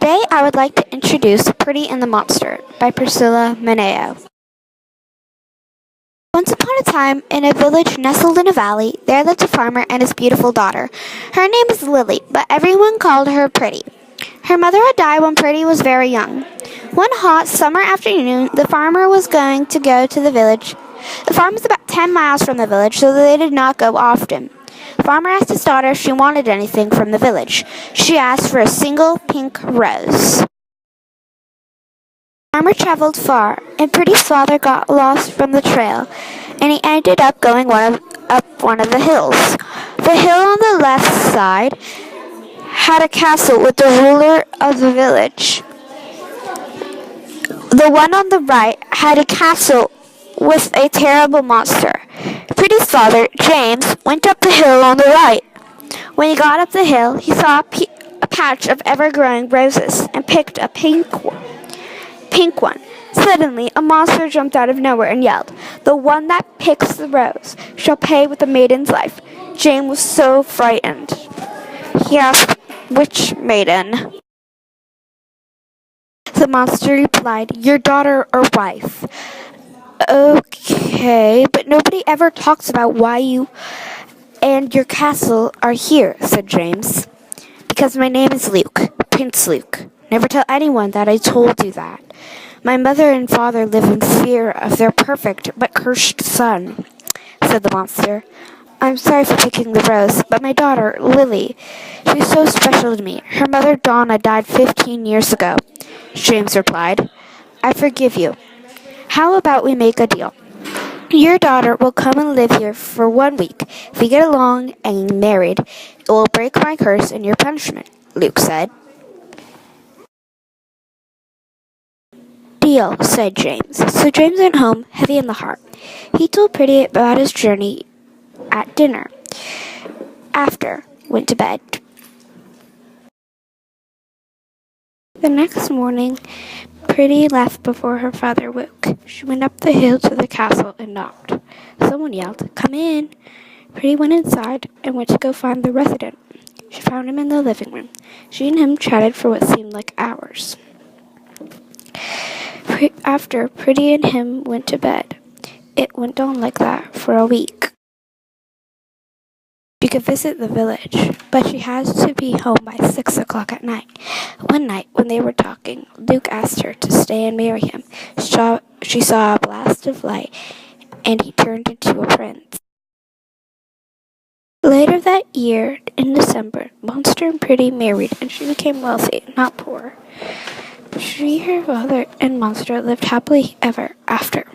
Today I would like to introduce Prity and the Monster by Priscilla Mineo. Once upon a time, in a village nestled in a valley, there lived a farmer and his beautiful daughter. Her name was Lily, but everyone called her Prity. Her mother had died when Prity was very young. One hot summer afternoon, the farmer was going to go to the village. The farm was about 10 miles from the village, so they did not go often. The farmer asked his daughter if she wanted anything from the village. She asked for a single pink rose. The farmer traveled far, and Prity's father got lost from the trail, and he ended up going up one of the hills. The hill on the left side had a castle with the ruler of the village. The one on the right had a castle with a terrible monster. Prity's father, James, went up the hill on the right. When he got up the hill, he saw a patch of ever-growing roses and picked a pink one. Suddenly, a monster jumped out of nowhere and yelled, "The one that picks the rose shall pay with the maiden's life." James was so frightened. He asked, "Which maiden?" The monster replied, "Your daughter or wife." "Okay, but nobody ever talks about why you and your castle are here," said James. "Because my name is Luke, Prince Luke. Never tell anyone that I told you that. My mother and father live in fear of their perfect but cursed son," said the monster. "I'm sorry for picking the rose, but my daughter, Lily, she's so special to me. Her mother, Donna, died 15 years ago." James replied, "I forgive you. How about we make a deal? Your daughter will come and live here for 1 week. If we get along and get married, it will break my curse and your punishment," Luke said. "Deal," said James. So James went home, heavy in the heart. He told Prity about his journey at dinner. After, went to bed. The next morning, Prity left before her father woke. She went up the hill to the castle and knocked. Someone yelled, "Come in." Prity went inside and went to go find the resident. She found him in the living room. She and him chatted for what seemed like hours. After Prity and him went to bed, it went on like that for a week. She could visit the village, but she had to be home by 6 o'clock at night. One night, when they were talking, Luke asked her to stay and marry him. She saw a blast of light, and he turned into a prince. Later that year, in December, Monster and Prity married, and she became wealthy, not poor. She, her father, and Monster lived happily ever after.